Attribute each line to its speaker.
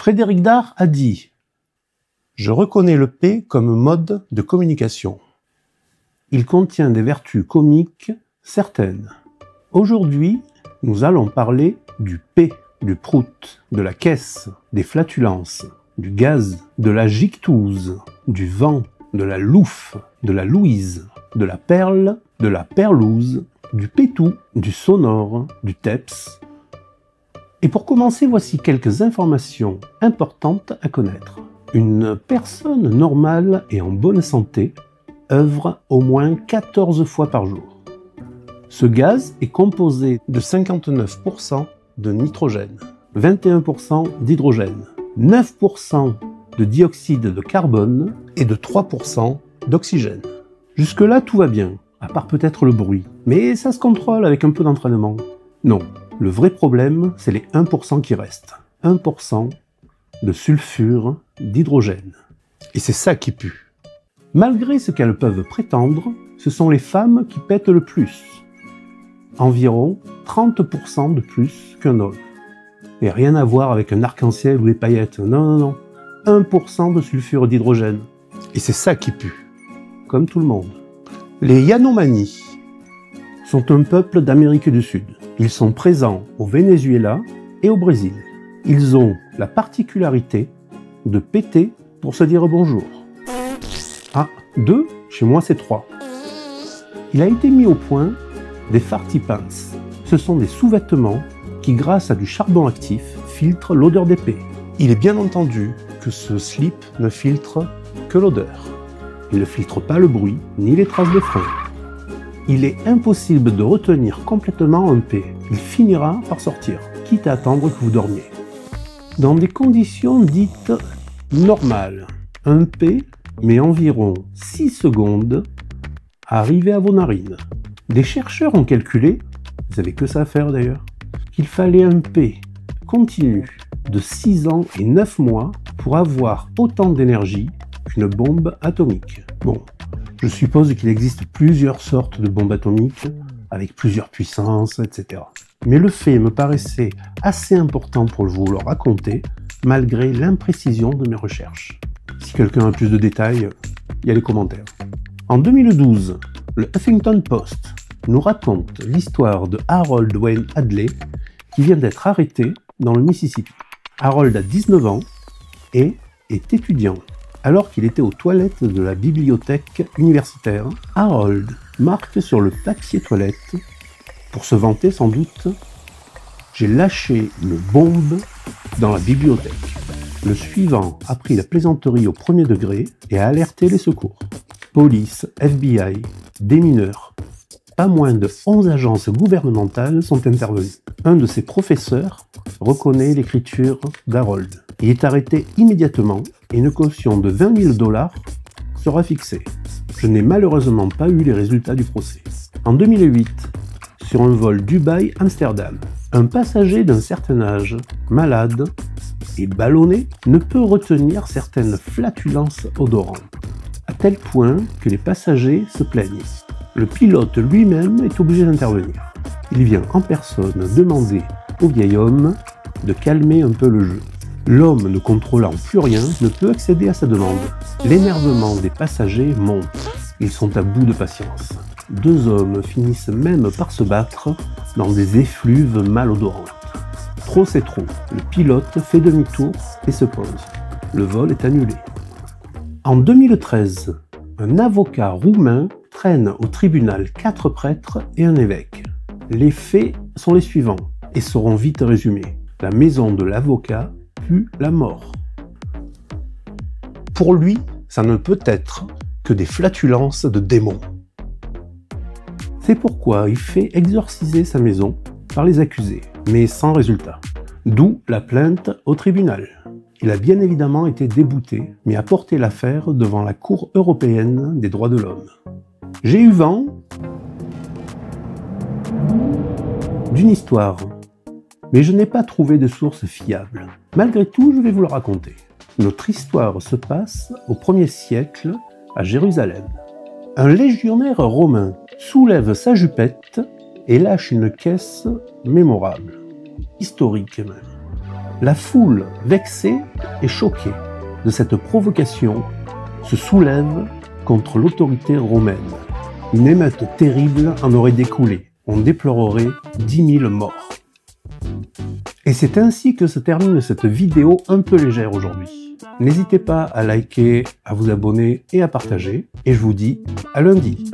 Speaker 1: Frédéric Dard a dit « Je reconnais le P comme mode de communication. Il contient des vertus comiques certaines. Aujourd'hui, nous allons parler du P, du prout, de la caisse, des flatulences, du gaz, de la gictouze, du vent, de la louffe, de la louise, de la perle, de la perlouse, du pétou, du sonore, du teps. Et pour commencer, voici quelques informations importantes à connaître. Une personne normale et en bonne santé œuvre au moins 14 fois par jour. Ce gaz est composé de 59% de nitrogène, 21% d'hydrogène, 9% de dioxyde de carbone et de 3% d'oxygène. Jusque-là, tout va bien, à part peut-être le bruit. Mais ça se contrôle avec un peu d'entraînement. Non, le vrai problème, c'est les 1% qui restent. 1% de sulfure d'hydrogène. Et c'est ça qui pue. Malgré ce qu'elles peuvent prétendre, ce sont les femmes qui pètent le plus. Environ 30% de plus qu'un homme. Et rien à voir avec un arc-en-ciel ou des paillettes. Non, non, non. 1% de sulfure d'hydrogène. Et c'est ça qui pue. Comme tout le monde. Les Yanomami sont un peuple d'Amérique du Sud. Ils sont présents au Venezuela et au Brésil. Ils ont la particularité de péter pour se dire bonjour. Ah, 2, chez moi c'est 3. Il a été mis au point des farty pants. Ce sont des sous-vêtements qui, grâce à du charbon actif, filtrent l'odeur d'épée. Il est bien entendu que ce slip ne filtre que l'odeur. Il ne filtre pas le bruit, ni les traces de frein. Il est impossible de retenir complètement un P. Il finira par sortir, quitte à attendre que vous dormiez. Dans des conditions dites normales, un P met environ 6 secondes à arriver à vos narines. Des chercheurs ont calculé, vous savez que ça à faire d'ailleurs, qu'il fallait un P continu de 6 ans et 9 mois pour avoir autant d'énergie qu'une bombe atomique. Bon, je suppose qu'il existe plusieurs sortes de bombes atomiques, avec plusieurs puissances, etc. Mais le fait me paraissait assez important pour vous le raconter, malgré l'imprécision de mes recherches. Si quelqu'un a plus de détails, il y a les commentaires. En 2012, le Huffington Post nous raconte l'histoire de Harold Wayne Hadley, qui vient d'être arrêté dans le Mississippi. Harold a 19 ans et est étudiant. Alors qu'il était aux toilettes de la bibliothèque universitaire, Harold marque sur le papier toilette, pour se vanter sans doute, « J'ai lâché une bombe dans la bibliothèque ». Le suivant a pris la plaisanterie au premier degré et a alerté les secours. Police, FBI, des mineurs, pas moins de 11 agences gouvernementales sont intervenues. Un de ses professeurs reconnaît l'écriture d'Harold. Il est arrêté immédiatement et une caution de 20 000 $ sera fixée. Je n'ai malheureusement pas eu les résultats du procès. En 2008, sur un vol Dubaï-Amsterdam, un passager d'un certain âge, malade et ballonné, ne peut retenir certaines flatulences odorantes, à tel point que les passagers se plaignent. Le pilote lui-même est obligé d'intervenir. Il vient en personne demander au vieil homme de calmer un peu le jeu. L'homme, ne contrôlant plus rien, ne peut accéder à sa demande. L'énervement des passagers monte. Ils sont à bout de patience. 2 hommes finissent même par se battre dans des effluves malodorantes. Trop c'est trop. Le pilote fait demi-tour et se pose. Le vol est annulé. En 2013, un avocat roumain traîne au tribunal 4 prêtres et un évêque. Les faits sont les suivants et seront vite résumés. La maison de l'avocat pue la mort. Pour lui, ça ne peut être que des flatulences de démons. C'est pourquoi il fait exorciser sa maison par les accusés, mais sans résultat. D'où la plainte au tribunal. Il a bien évidemment été débouté, mais a porté l'affaire devant la Cour européenne des droits de l'homme. J'ai eu vent d'une histoire, mais je n'ai pas trouvé de source fiable. Malgré tout, je vais vous le raconter. Notre histoire se passe au 1er siècle à Jérusalem. Un légionnaire romain soulève sa jupette et lâche une caisse mémorable, historique même. La foule, vexée et choquée de cette provocation, se soulève contre l'autorité romaine. Une émeute terrible en aurait découlé. On déplorerait 10 000 morts. Et c'est ainsi que se termine cette vidéo un peu légère aujourd'hui. N'hésitez pas à liker, à vous abonner et à partager. Et je vous dis à lundi.